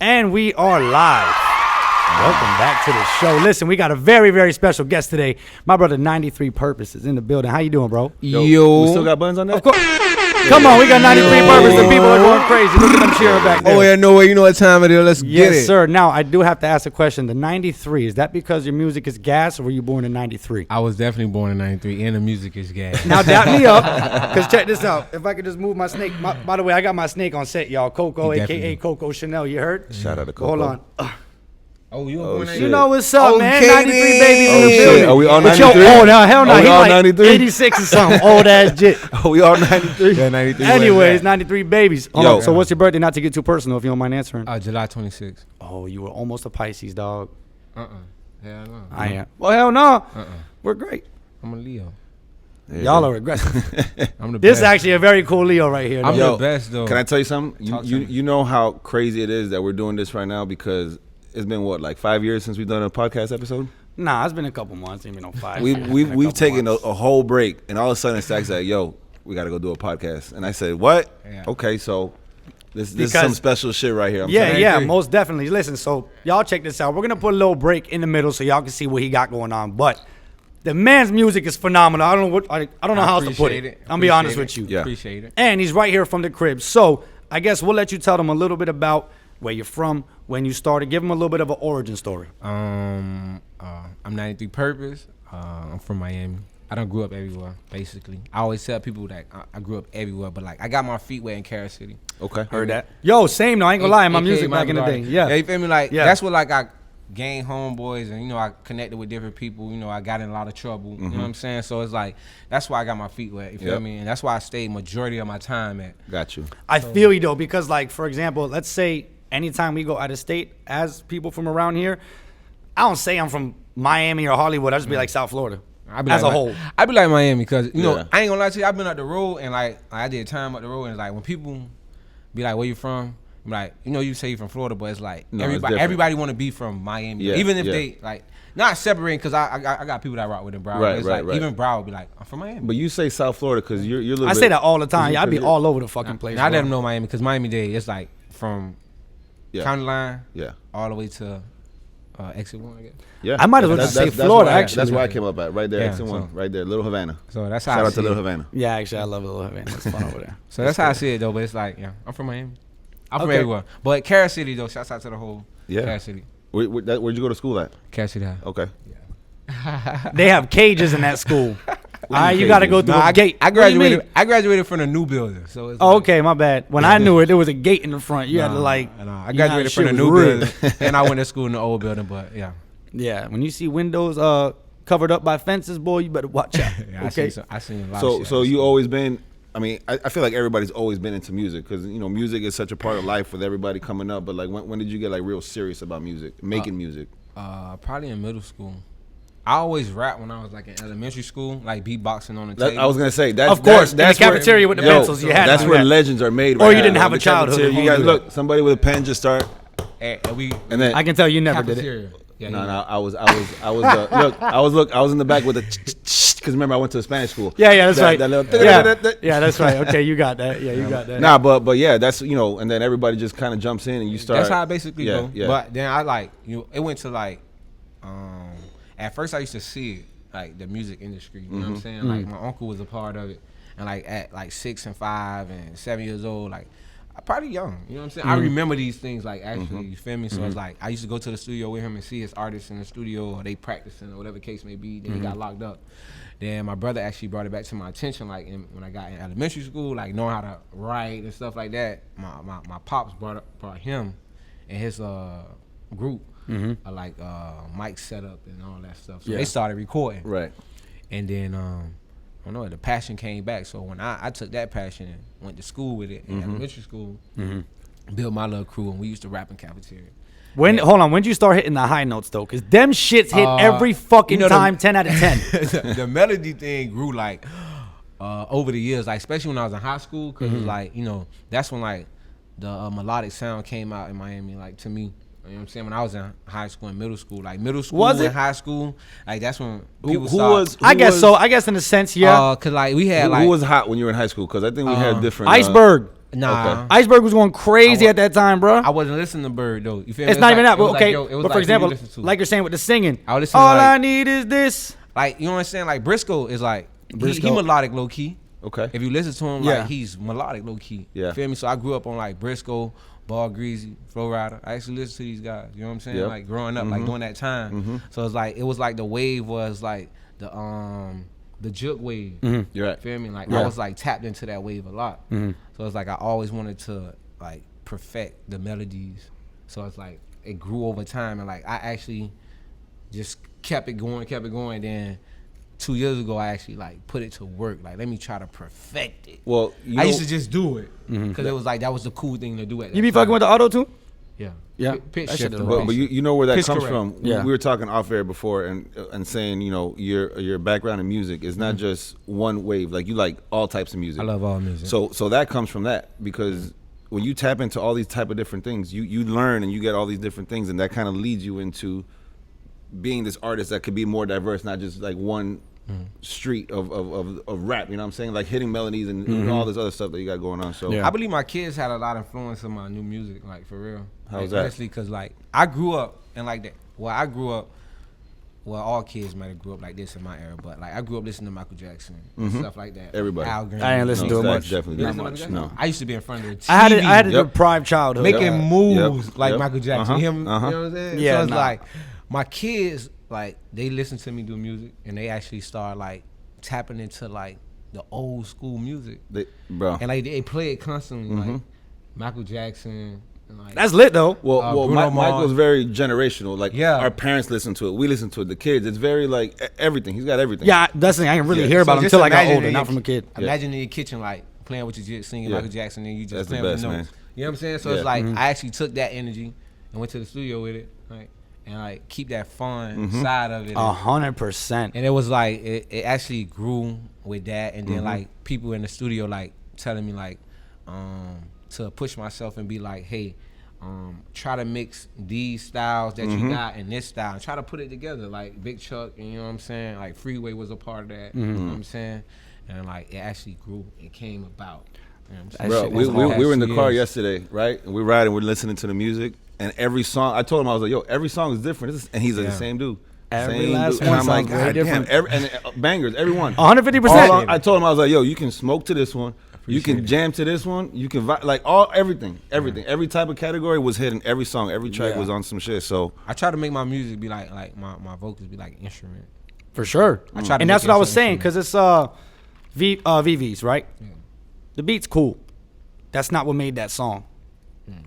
And we are live. Welcome back to the show. Listen, we got a very, very special guest today. My brother 93Purpose is in the building. How you doing, bro? Yo. We still got buttons on that? Of course. Come on, we got 93Purpose. The people are going crazy. Look at them cheering back there. Oh, yeah, no way. You know what time it is. Let's get it. Yes, sir. Now, I do have to ask a question. The 93, is that because your music is gas or were you born in 93? I was definitely born in 93 and the music is gas. Now, doubt me up, because check this out. If I could just move my snake. By the way, I got my snake on set, y'all. Coco, a.k.a. Coco Chanel. You heard? Shout out to Coco. Hold on. Oh, you were born in You know what's up, man? Okay, 93 babies in the shit. building. Are we all But 93? Oh, no, hell no. Are we He all like 93? 86 or something. Old ass jit. Oh, we all 93? Yeah, 93. Anyways, 93 babies. Hold Yo. on. So what's your birthday? Not to get too personal, if you don't mind answering. July 26th. Oh, you were almost a Pisces, dog. Hell no. I am. Well, hell no. We're great. I'm a Leo. Y'all are aggressive. I'm the This best. is actually a very cool Leo right here. I'm though. the best, though. Can I tell you something? Talk to me. You know how crazy it is that we're doing this right now because it's been, what, like 5 years since we've done a podcast episode? Nah, it's been a couple months. Ain't been no 5 We've years. It's been a we've couple taken a months. whole break, and all of a sudden Stack's like, yo, we got to go do a podcast. And I said, what? Yeah. Okay, so this is Because- some special shit right here. I'm Yeah, saying. yeah, agree. most definitely. Listen, so y'all check this out. We're gonna put a little break in the middle so y'all can see what he got going on. But the man's music is phenomenal. I don't know what I don't know how else to put Appreciate it. I'm be honest with you. Yeah. Appreciate it. And he's right here from the crib. So I guess we'll let you tell them a little bit about where you're from, when you started. Give them a little bit of an origin story. I'm 93Purpose. I'm from Miami. I done grew up everywhere, basically. I always tell people that I grew up everywhere, but like I got my feet wet in Carol City. Okay. Heard that? Yo, same though. I ain't gonna lie. My AKA music back in the day. Garden. Yeah. You feel me? Like Yeah. that's what like I gained homeboys and I connected with different people. I got in a lot of trouble. You know what I'm saying? So it's like that's why I got my feet wet. You feel Yep. me? And that's why I stayed majority of my time at. Got you. I feel you though, because like for example, let's say anytime we go out of state as people from around here, I don't say I'm from Miami or Hollywood. I just be like South Florida as a whole. I be like Miami because Yeah. I ain't gonna lie to you. I've been up the road and like I did time up the road and it's like when people be like, "Where you from?" I'm like, you say you from Florida, but it's like No, it's different. everybody want to be from Miami, Yeah, even if yeah. they like not separating because I got people that rock with in Broward. Right, It's right, like right. even Broward be like, "I'm from Miami." But you say South Florida because you're a little I bit. say that all the time. Yeah, I be you're- all over the fucking place. And I let bro. them know Miami because Miami Dade it's like from Yeah. county line Yeah. all the way to exit 1, I guess. Yeah. I might as well just say Florida, where actually. That's where I came up at, right there, Yeah, exit 1, so- right there, Little Havana. So that's how Shout I out to see Little it. Havana. Yeah, actually, I love Little Havana. It's fun over there. So that's how I see it though. But it's like, I'm from Miami. I'm from Okay. everywhere. But Carol City though, shouts out to the whole Yeah. Carol City. Where'd you go to school at? Carol City High. Okay. They have cages in that school. All right, you got to go through a gate. I What do you mean? graduated from the new building. So it's Oh, like, okay, my bad. When I knew it, there was a gate in the front. You had to like. I you know how graduated from the shit new was rigged. building, and I went to school in the old building. But yeah, Yeah, when you see windows covered up by fences, boy, you better watch out. yeah Okay. I seen a lot of shit. So you always been. I mean, I feel like everybody's always been into music because music is such a part of life with everybody coming up. But like, when did you get like real serious about music, making music? Probably in middle school. I always rap when I was like in elementary school, like beatboxing on the table. I was gonna say that's Of course, in the that's where- cafeteria with the pencils, you had to That's do where that. legends are made. Or right you didn't now. have In a the childhood. cafeteria, You Don't guys do that. look. Somebody with a pen just start, and we and then I can tell you never did it. cafeteria. Yeah, No, yeah. no, I was look, I was in the back with the because remember I went to a Spanish school. Yeah, that's right. That little, Yeah, that's right. Okay, you got that. Yeah, you got that. Nah, but yeah, that's and then everybody just kind of jumps in and you start. That's how I basically Yeah, go. yeah. But then I like it went to like at first I used to see it like the music industry. You know Mm-hmm. what I'm saying? Like my uncle was a part of it, and like at like 6 and 5 and 7 years old, like I'm probably young. You know what I'm saying? I remember these things like actually. You feel me? So it's like I used to go to the studio with him and see his artists in the studio or they practicing or whatever the case may be. Then he got locked up. Then my brother actually brought it back to my attention, like when I got in elementary school, like knowing how to write and stuff like that. My pops brought him and his group, like mic setup and all that stuff. So Yeah. they started recording, Right. and then I don't know, the passion came back. So when I took that passion and went to school with it in elementary school, built my little crew, and we used to rap in cafeteria. Hold on, when did you start hitting the high notes though? Because them shits hit every fucking time, 10 out of 10. The melody thing grew like over the years, like especially when I was in high school, because it was like that's when like the melodic sound came out in Miami, like to me. You know what I'm saying? When I was in high school and middle school, like middle school Was it? and high school, like that's when people Who started. was? I guess so. I guess in a sense, yeah. Cause like we had Who like was hot when you were in high school? Because I think we had different. Iceberg. Nah. Okay. Iceberg was going crazy at that time, bro. I wasn't listening to Bird though. You feel me? It's not even that. But okay, it was but for like, example, who you listen to? like you're saying with the singing, I would listen to all like, I need is this. like, you know what I'm saying? Like Briscoe is like he Briscoe. melodic low key. Okay. If you listen to him, Yeah. like he's melodic low key. Yeah. Feel me? So I grew up on like Briscoe, Ball Greasy, Flow Rider. I actually listened to these guys. You know what I'm saying? Yep. Like growing up, like during that time. So it's like it was like the wave was like the juke wave. You're right. Feel me? Like Yeah. I was like tapped into that wave a lot. So it's like I always wanted to like perfect the melodies. So it's like it grew over time, and like I actually just kept it going. Then 2 years ago, I actually like put it to work. Like, let me try to perfect it. Well, I used to just do it because it was like that was the cool thing to do at that You be time. fucking with the auto tune? Yeah. Yeah. Pitch That shit shifter. dope. But you know where that Pitch comes correct. from. Yeah. We were talking off air before and saying, you know, your background in music is not just one wave. Like you like all types of music. I love all music. So that comes from that, because when you tap into all these type of different things, you learn and you get all these different things, and that kind of leads you into being this artist that could be more diverse, not just like one street of rap. You know what I'm saying? Like hitting melodies and all this other stuff that you got going on. So Yeah. I believe my kids had a lot of influence on my new music, like for real. How's like, that? Honestly, because like I grew up and like that. Well, all kids might have grew up like this in my era, but like I grew up listening to Michael Jackson and stuff like that. Everybody. Al Green. I ain't listen to it that's much. definitely You not listen to much. Michael No. Jackson? I used to be in front of the TV. I had a Yep. deprived childhood. making moves Yep. like Yep. Michael Jackson. Him, you know what I'm saying? Yeah, so it's nah. like my kids, like they listen to me do music, and they actually start like tapping into like the old school music, Bro. and like they play it constantly, like Michael Jackson. And like, That's lit though. Well, Bruno Mars. Michael's very generational. Like, Yeah. our parents listen to it. We listen to it. The kids, it's very like everything. He's got everything. Yeah, that's the thing. I didn't really Yeah. hear about So him just until I got imagine older, in not your- from a kid. Imagine in your kitchen, like playing with your jit, singing Yeah. Michael Jackson, and you That's just the playing with best, the man. notes. You know what I'm saying? So Yeah. it's like I actually took that energy and went to the studio with it, like, and like keep that fun side of it. 100%. And it was like it actually grew with that, and then like people in the studio like telling me like to push myself and be like, hey, try to mix these styles that you got in this style and try to put it together, like Big Chuck, and you know what I'm saying, like Freeway was a part of that. You know what I'm saying? And like it actually grew and came about. You know what I'm Bro, saying? we were in the car Yes. yesterday, right? And we're riding, we're listening to the music, and every song, I told him, I was like, yo, every song is different. And he's like, the Yeah. same dude. Every Same last dude. one And I'm like, sounds very God damn, different. bangers, every one. 150%. I told him, I was like, yo, you can smoke to this one. You can jam to this one. You can like everything. Every type of category was hitting. Every song, every track Yeah. was on some shit. So I try to make my music be like my vocals be like an instrument. For sure. I try to And make that's it what I was something saying, because it's VVs, right? Yeah. The beat's cool. That's not what made that song.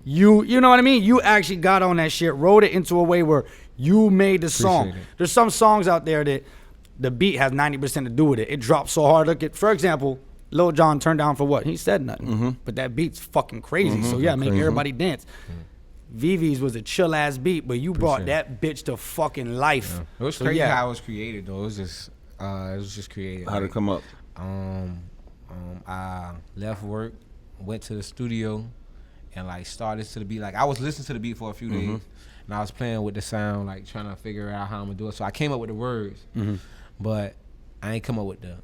You know what I mean? You actually got on that shit, wrote it into a way where you made the song. Appreciate it. There's some songs out there that the beat has 90% to do with it. It drops so hard. Look at, for example, Lil Jon turned down for what? He said nothing. But that beat's fucking crazy. So yeah, make everybody dance. VV's was a chill ass beat, but you brought that bitch to fucking life. It was So, crazy yeah. how it was created though. It was just created. how'd it come up? I left work, went to the studio, and like started to the beat. Like I was listening to the beat for a few days, and I was playing with the sound, like trying to figure out how I'm gonna do it. So I came up with the words, but I ain't come up with the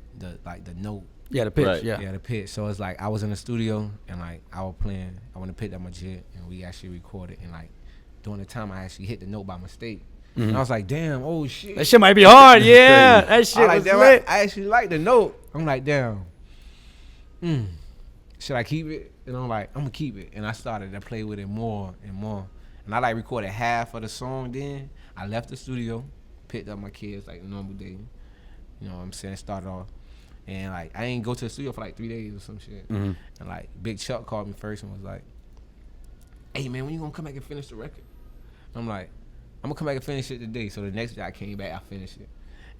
note. Yeah, the pitch. Right. Yeah. The pitch. So it's like I was in the studio and like I was playing. I went to pick up my jit and we actually recorded. And like during the time I actually hit the note by mistake. And I was like, damn, oh shit. That shit might be hard. Yeah, that shit I like was damn, lit. I actually like the note. I'm like, damn. Should I keep it? And I'm like, I'm gonna keep it. And I started to play with it more and more. And I like recorded half of the song. Then I left the studio, picked up my kids like a normal day. You know what I'm saying? Started off. And like I ain't go to the studio for like 3 days or some shit. And like Big Chuck called me first and was like, hey man, when you gonna come back and finish the record? I'm like, I'm gonna come back and finish it today. So the next day I came back, I finished it.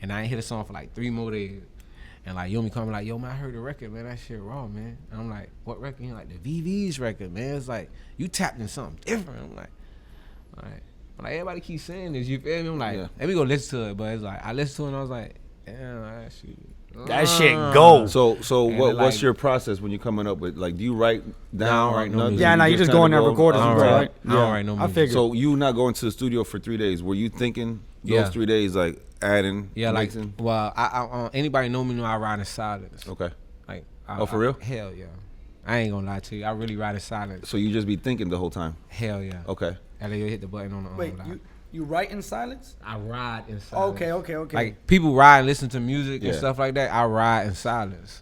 And I ain't hit a song for like 3 more days. And like Yomi called me like, yo man, I heard the record, man. That shit raw, man. And I'm like, what record? He's like, the VV's record, man. It's like, you tapped in something different. I'm like, all right. But like everybody keeps saying this, you feel me? I'm like, let me go listen to it. But it's like, I listened to it and I was like, damn, That shit go. So And what's like- your process when you're coming up with, like, do you write down? don't write no nothing? music. Yeah, no, you just go in there and record it. I don't Right. write, I Yeah. don't write no I music. figured. So you not going to the studio for 3 days? Were you thinking those Yeah. 3 days, like adding, Yeah, like, mixing? well, I anybody know me know I ride in silence. Okay. Like, For real? Hell yeah. I ain't gonna lie to you. I really ride in silence. So you just be thinking the whole time. Hell yeah. Okay. And then you hit the button on the Wait, you write in silence? I ride in silence. Okay. Like people ride and listen to music and Yeah. stuff like that. I ride in silence.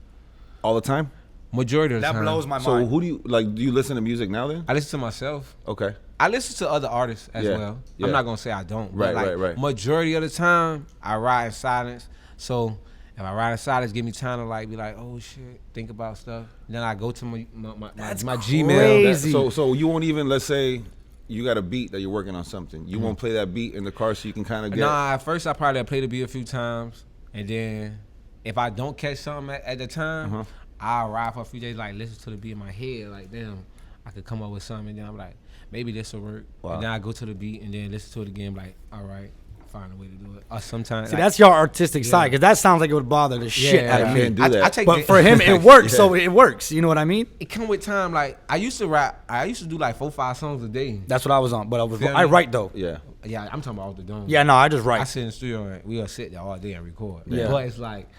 All the time? Majority of the That time. blows my So mind. who do you like? Do you listen to music now then? I listen to myself. Okay. I listen to other artists as Yeah, well. yeah. I'm not gonna say I don't. But Right, like right. Majority of the time, I ride in silence. So if I ride in silence, give me time to like be like, oh shit, think about stuff. Then I go to my Gmail. crazy. So you won't even, let's say you got a beat that you're working on something. You won't play that beat in the car so you can kind of get. Nah, at first I probably play the beat a few times, and then if I don't catch something at the time, I'll ride for a few days, like listen to the beat in my head, like damn, I could come up with something, and then I'm like, maybe this will work. Wow. And then I go to the beat and then listen to it again, like, all right, find a way to do it. Or sometimes See, like, that's your artistic side, because that sounds like it would bother the shit out of I me. can't do that. I take But the- for him, it works, so it works. You know what I mean? it come with time. Like I used to rap, I used to do like 4-5 songs a day. That's what I was on. But Feel I me? write though. Yeah. Yeah, I'm talking about off the dome. Yeah, no, I just I write. sit in the studio and we'll sit there all day and record. Yeah. But it's like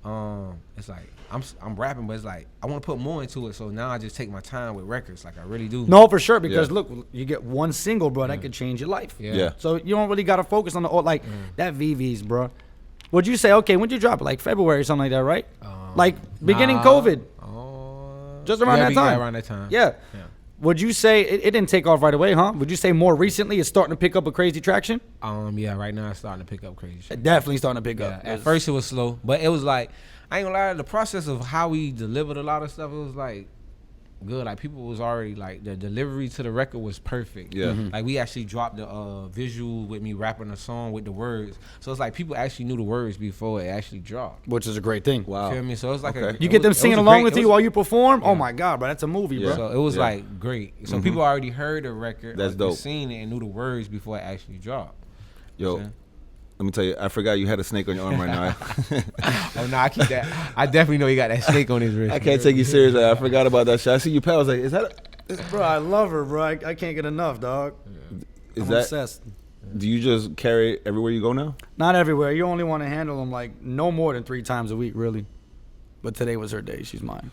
I'm rapping, but it's like I want to put more into it. So now I just take my time with records, like I really do. No, for sure, because Yeah. look, you get one single, bro, that could change your life. Yeah. So you don't really got to focus on the that VVs, bro. Would you say, okay, when'd you drop it? Like February or something like that, right? Like beginning COVID, just around that time. Yeah, around that time. Yeah. Would you say it didn't take off right away, huh? Would you say more recently it's starting to pick up a crazy traction? Yeah. Right now it's starting to pick up crazy shit. It definitely starting to pick Yeah. up. At first it was slow, but it was like I ain't gonna lie. The process of how we delivered a lot of stuff, it was like good. Like people was already like the delivery to the record was perfect. Yeah. Mhm. Like we actually dropped the visual with me rapping a song with the words. So it's like people actually knew the words before it actually dropped. Which is a great thing. Wow. Feel me? So it's like Okay. You get them singing along with you while you perform. Oh Yeah. my God, bro, that's a movie, Yeah. bro. So it was Yeah. like great. So people already heard the record, That's or dope. seen it, and knew the words before it actually dropped. Yo, Yeah. let me tell you, I forgot you had a snake on your arm right now. Oh no, I keep that. I definitely know he got that snake on his wrist. I can't take you seriously. I forgot about that shit. I see you, pal. I was like, is that? Bro, I love her, bro. I can't get enough, dog. Is I'm that? obsessed. Do you just carry it everywhere you go now? Not everywhere. You only want to handle them like no more than 3 times a week, really. But today was her day. She's mine.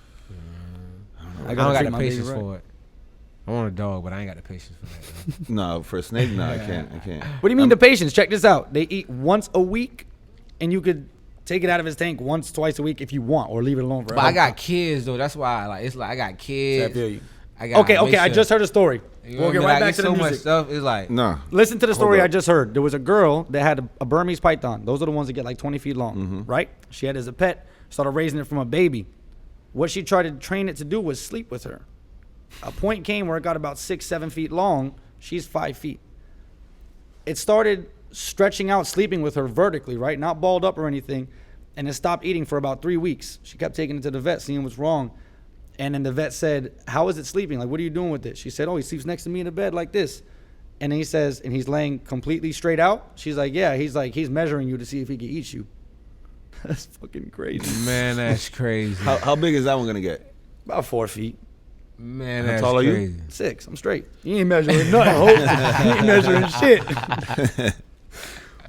I don't got treat the my baby patience right. for it. I want a dog, but I ain't got the patience for that. No, for a snake, no, I can't. I can't. What do you mean the patience? Check this out. They eat once a week, and you could take it out of his tank once, twice a week if you want, or leave it alone forever. But I got kids though. That's why it's like I got kids. I feel you. I got Okay. I just heard a story. You know We'll what I get mean? right Like, back it's to the so much music. stuff. It's like No. Listen to the story Hold I up. just heard. There was a girl that had a Burmese python. Those are the ones that get like 20 feet long, right? She had it as a pet. Started raising it from a baby. What she tried to train it to do was sleep with her. A point came where it got about 6-7 feet long. She's 5 feet. It started stretching out, sleeping with her vertically, right? Not balled up or anything. And it stopped eating for about 3 weeks. She kept taking it to the vet, seeing what's wrong. And then the vet said, how is it sleeping? Like, what are you doing with it? She said, oh, he sleeps next to me in the bed like this. And then he says, and he's laying completely straight out. She's like, yeah. He's like, he's measuring you to see if he can eat you. That's fucking crazy. man, that's crazy. How big is that one gonna get? About 4 feet. Man, How that's tall are you? crazy. 6. I'm straight. You ain't measuring nothing, Hope. You ain't measuring shit.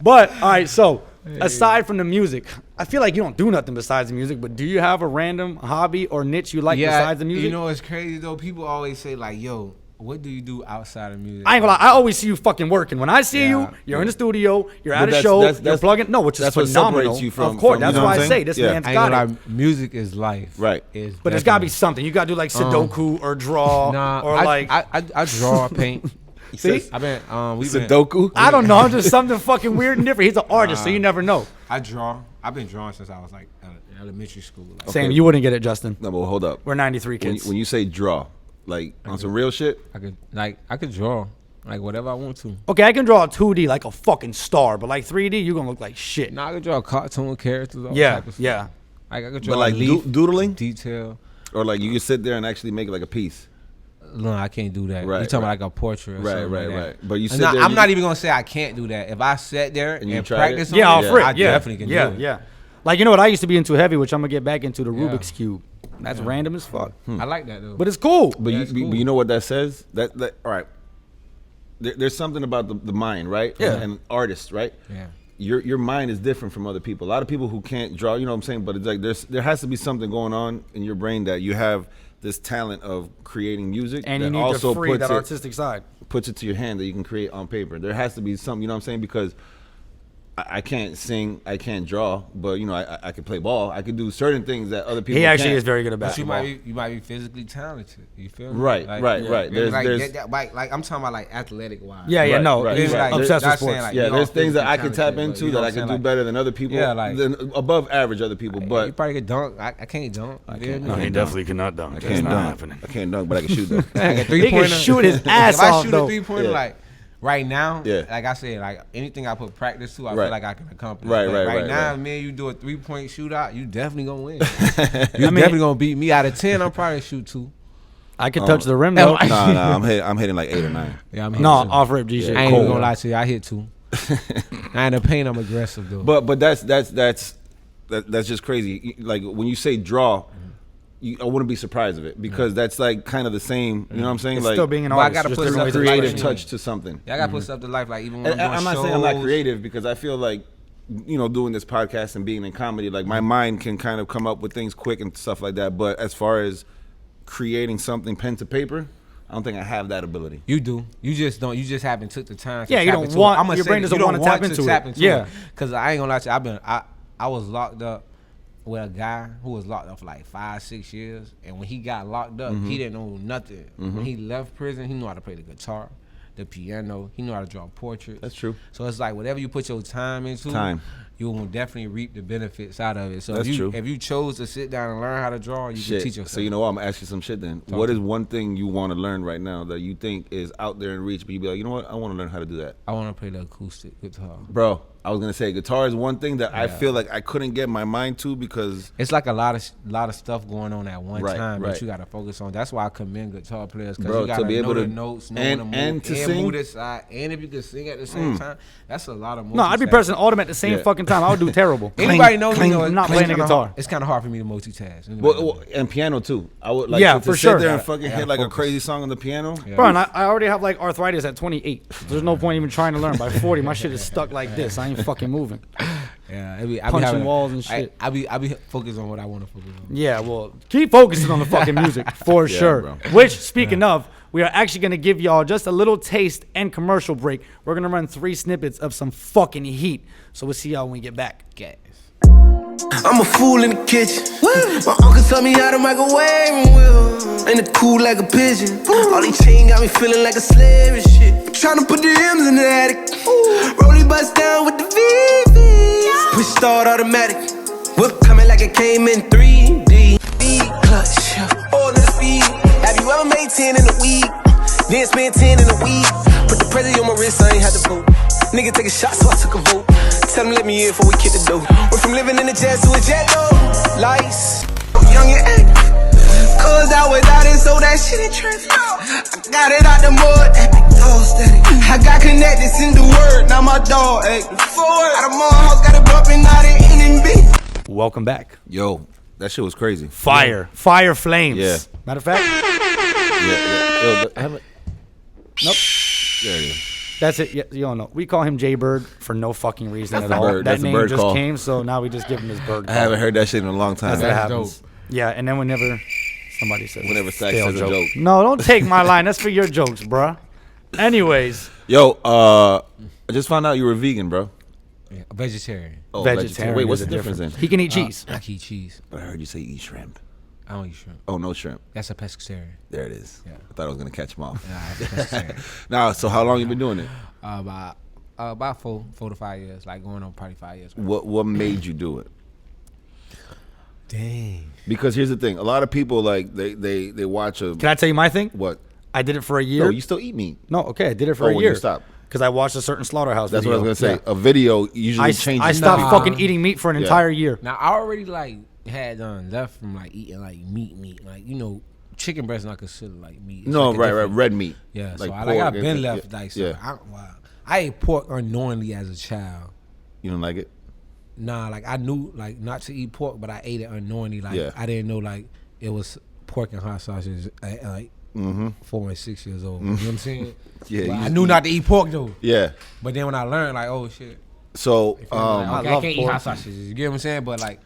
But, all right, so aside from the music, I feel like you don't do nothing besides the music, but do you have a random hobby or niche you like besides the music? You know, it's crazy though. People always say like, "Yo, what do you do outside of music?" I ain't gonna lie, I always see you fucking working. When I see Yeah. you, you're in the studio, you're But at a that's- show, that's- you're that's- plugging. No, which is that's what phenomenal. separates you from- of course, from, that's you know why what I I'm say saying? this Yeah. man's I ain't got gonna it. lie, music is life. Right. It's But there's gotta be definitely- something. You gotta do like Sudoku or draw Nah, or I, like. I draw, paint. See? I've been we've been. Sudoku. I don't know. I'm just something fucking weird and different. He's an artist, so you never know. I draw. I've been drawing since I was like in elementary school. Like, Same. You wouldn't get it, Justin. No, but hold up. We're 93 When, kids. when you say draw, like on some real shit, I could draw like whatever I want to. Okay, I can draw a 2D like a fucking star, but like 3D, you're gonna look like shit. Nah, I could draw cartoon characters. All Yeah, type of stuff. yeah. Like I could draw but like leaf, doodling, detail. or like you can sit there and actually make like a piece. No, I can't do that. Right, You talking right. about like a portrait? Or Right, something right, like that. right. But you sit Nah, there. I'm you- not even gonna say I can't do that. If I sat there And you and tried practice, it? on Yeah, I'll it, frick. I Yeah, definitely can yeah, do it. yeah. Like, you know what I used to be into heavy, which I'm gonna get back into the Yeah. Rubik's Cube. That's random as fuck. I like that though. But it's cool. But Yeah, you, it's cool. but you know what that says? That all right. There's something about the mind, right? Yeah. And artists, right? yeah. Your mind is different from other people. A lot of people who can't draw, you know what I'm saying? But it's like there has to be something going on in your brain that you have this talent of creating music, And you that need also to free that artistic side. puts it to your hand that you can create on paper. There has to be something, you know what I'm saying? Because I can't sing, I can't draw, but you know I can play ball. I can do certain things that other people. He actually can't. is very good at But basketball. you might be physically talented. You feel me? Right. There's Like I'm talking about like athletic wise. Yeah, yeah, Right, no, right, he's right. obsessed with Not saying, sports. like, Yeah, you there's know, things that I physically can tap talented, into but you that know I what can I'm do saying? better than other people. Yeah, like- than above average other people. You But probably could dunk. I can't dunk. I can't cannot dunk. I can't dunk. I can't dunk, but I can shoot though. Like a He three-pointer. can shoot his ass If I off shoot though. a three-pointer, Yeah. like right now, Yeah. like I said, like anything I put practice to, I Right. feel like I can accomplish. Right, But right, now, right. man, you do a 3-point shootout, you definitely gonna win. You definitely gonna beat me. Out of 10, I'm probably shoot 2. I can touch the rim though. Nah, I'm hitting like 8 or 9. Yeah, I'm No, hitting 2. off rip G shit. I ain't Cold. even gonna lie to you. I hit 2. I in the paint, I'm aggressive though. But that's just crazy. Like when you say draw, I wouldn't be surprised of it because that's like kind of the same. You know what I'm saying? It's like still being an But I artist. gotta just put different some ways of creative expressing it. touch to something. Yeah, I gotta put stuff to life. Like even when And I'm doing I'm not shows, saying I'm not creative because I feel like, you know, doing this podcast and being in comedy, like my mind can kind of come up with things quick and stuff like that. But as far as creating something pen to paper, I don't think I have that ability. You do. You just don't. You just haven't took the time. To Yeah, you tap don't into want- it. I'ma your say brain that doesn't you wanna don't tap want into to it. tap into Yeah. it. Cause I ain't gonna lie to you. I was locked up with a guy who was locked up for like 5-6 years, and when he got locked up, he didn't know nothing. When he left prison, he knew how to play the guitar, the piano. He knew how to draw portraits. That's true. So it's like whatever you put your time into, you will definitely reap the benefits out of it. So That's true. If you chose to sit down and learn how to draw, you can teach yourself. So you know what? I'm gonna ask you some shit then. What is one thing you want to learn right now that you think is out there in reach, but you be like, you know what? I want to learn how to do that. I want to play the acoustic guitar. Bro, I was gonna say guitar is one thing that I feel like I couldn't get my mind to because It's like a lot of stuff going on at one Right, time right. that you got to focus on. That's why I commend guitar players because Bro, you got to to be know able the to- notes, know and- the move, and to sing? move this side, and if you can sing at the same time, that's a lot of. No, I'd be pressing all of them at the same Yeah. fucking time. I would do terrible. Anybody knows me? cling, Know I'm not it's playing the kinda guitar. hard- It's kind of hard for me to multitask. Anybody knows. and piano too. I would like Yeah, to for sit sure. there and Gotta- fucking gotta hit like a focus. crazy song on the piano. Yeah. Bro, and I already have like arthritis at 28. There's no point even trying to learn. By 40, my shit is stuck like this. I ain't fucking moving. Yeah, I Punching be having, walls and shit. I be focused on what I want to focus on. Yeah, well, keep focusing on the fucking music for Yeah, sure. bro. Which, speaking of, we are actually going to give y'all just a little taste and commercial break. We're going to run 3 snippets of some fucking heat. So we'll see y'all when we get back. Gas. I'm a fool in the kitchen. My uncle taught me how to microwave and wheel. Ain't it cool like a pigeon? All these chain got me feeling like a slave and shit. Tryna put the M's in the attic. Rollie bust down with the VVs. Push start automatic. Whip coming like it came in 3D. Clutch, all in the speed. Have you ever made 10 in a week? Then spend 10 in a week. Put the pressure on my wrist, I ain't had to vote. Nigga take a shot, so I took a vote. Tell him let me in before we kick the door. Went from living in the jet to a jet though. Lights, young and active. Cause I without it, so that shit ain't traffic. I got it out the mud, epic dog steady. I got connected, send the word, now my dog acting forward. Out of my house, got it bumping out in NB. Welcome back. Yo, that shit was crazy. Fire. Fire flames. Yeah. Matter of fact, Yeah. Yo, I haven't. nope. There it is. That's it. Yeah, you don't know. We call him Jaybird for no fucking reason That's at a all. bird. That That's a name bird just call. came, so now we just give him his bird I call. haven't heard that shit in a long time. That's what That's happens. dope. Yeah, and then whenever somebody says Whenever Sax stale says a joke. No, don't take my line. That's for your jokes, bruh. Anyways, Yo, I just found out you were vegan, bro. Yeah, vegetarian. Oh, vegetarian. Wait, what's is the a difference then? He can eat cheese. I eat cheese. But I heard you say you eat shrimp. I don't eat shrimp. Oh, no shrimp. That's a pescatarian. There it is. Yeah. I thought I was gonna catch him off. Nah, that's a pescatarian. Now, so how long you been doing it? About 4 to 5 years, like going on probably 5 years. What made you do it? Dang. Because here's the thing: a lot of people like they watch a Can I tell you my thing? what? I did it for a year. No, you still eat meat. No, okay, I did it for Oh, a when year. you stopped. Because I watched a certain slaughterhouse That's video. what I was gonna say. Yeah. A video usually changes. I stopped Nah. fucking eating meat for an Yeah. entire year. Now I already like had left from like eating like meat, like chicken breast not considered like meat. It's No, like a right, different- red meat. Yeah, so Like I've pork been and- left yeah, like so. yeah. I ate pork unknowingly as a child. You don't like it? Nah, like I knew like not to eat pork, but I ate it unknowingly. Like Yeah. I didn't know like it was pork and hot sausage at like 4 and 6 years old. You know what I'm saying? Yeah, But you I just knew eat- not to eat pork though. Yeah. But then when I learned, like, oh shit, So like, I okay, I love can't eat pork. hot sausages. You get what I'm saying? But like,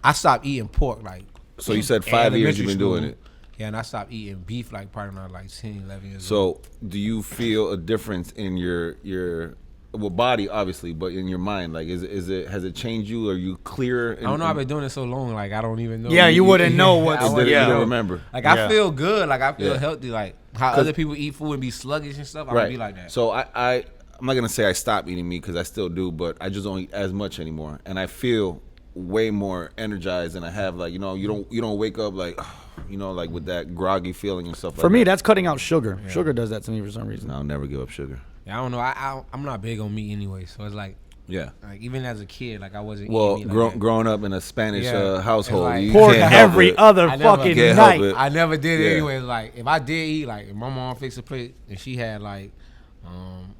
I stopped eating pork like. So you said in 5 years you've elementary been doing school. it. Yeah, and I stopped eating beef like probably when I was like 10, 11 years So, old. do you feel a difference in your body, obviously, but in your mind? Like, has it changed you? Are you clearer? I don't know. I've been doing it so long, like I don't even know. Yeah, you wouldn't know what. You don't remember. Like Yeah. I feel good. Like I feel Yeah. healthy. Like how other people eat food and be sluggish and stuff. I Right. don't be like that. So I'm not gonna say I stopped eating meat because I still do, but I just don't eat as much anymore, and I feel way more energized, and I have like you don't wake up like like with that groggy feeling and stuff. For me, that's cutting out sugar. Sugar does that to me for some reason. I'll never give up sugar. Yeah, I don't know. I'm not big on meat anyway. So it's like even as a kid, like I wasn't. Well, eating meat like that. growing up in a Spanish Yeah. household, It's like you Pork can't help every it. other I never- fucking Can't help night. it. I never did Yeah. it anyway. Like if I did eat, like if my mom fixed a plate and she had like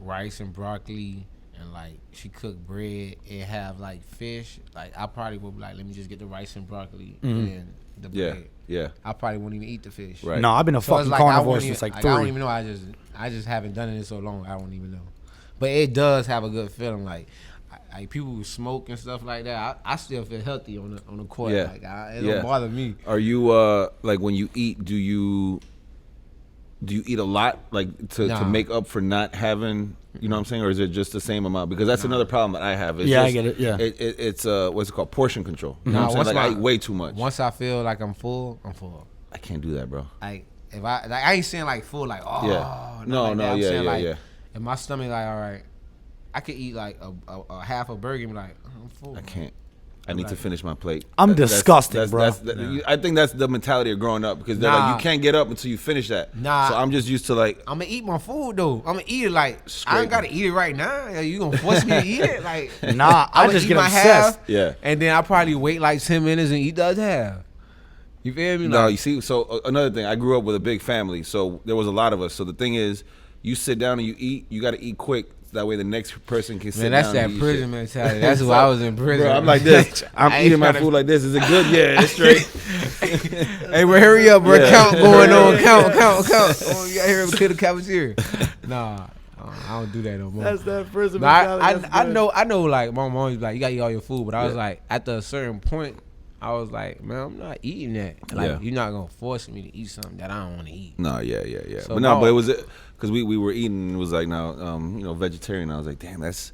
rice and broccoli and like she cooked bread and have like fish, like I probably would be like, let me just get the rice and broccoli and the bread. Yeah. I probably wouldn't even eat the fish. Right. No, I've been a So it's fucking like I carnivore wouldn't since even- like I don't 3. even know. I just haven't done it so long. I don't even know. But it does have a good feeling. Like people who smoke and stuff like that, I still feel healthy on the court. Yeah. Like it don't bother me. Are you like when you eat? Do you eat a lot like to Nah. make up for not having? You know what I'm saying, or is it just the same amount? Because that's another problem that I have. It's Yeah, I just, get it, yeah. It's what's it called? Portion control. You know Nah, what I'm saying? once Like I my- eat way too much. Once I feel like I'm full, I'm full. I can't do that, bro. Like if I ain't saying like full, like Yeah. not No, like no, that. I'm yeah, saying yeah, like yeah. if my stomach like all right, I could eat like a half a burger and be like I'm full. I can't. I need to finish my plate. I'm disgusted, bro. I think that's the mentality of growing up because they're like Nah. you can't get up until you finish that. Nah. So I'm just used to like I'm gonna eat my food though. I'm gonna eat it like I Straight. ain't gotta eat it right now. Like, you gonna force me to eat it? Like Nah, I I'ma just eat get my obsessed. half, Yeah. and then I probably wait like 10 minutes and eat the other half. You feel me? No, Like, you see, so another thing, I grew up with a big family, so there was a lot of us. So the thing is, you sit down and you eat, you got to eat quick. That way the next person can sit man, that's down that and eat prison shit. mentality. That's who I was in prison. Bro, I'm like this. I'm I ain't eating my tryna- food like this. Is it good? Yeah, it's straight. Hey, bro, hurry up, bro. Yeah. Count going on. Count. Oh, you got here to clear the cafeteria. Nah, I don't do that no more. That's that prison Nah, mentality. I know. Like my mom always be like, you gotta eat all your food, but I was like, at a certain point, I was like, man, I'm not eating that. Like, Yeah. you're not gonna force me to eat something that I don't want to eat. No, yeah. So But no, my- but it was because we were eating. And it was like now, vegetarian. I was like, damn, that's.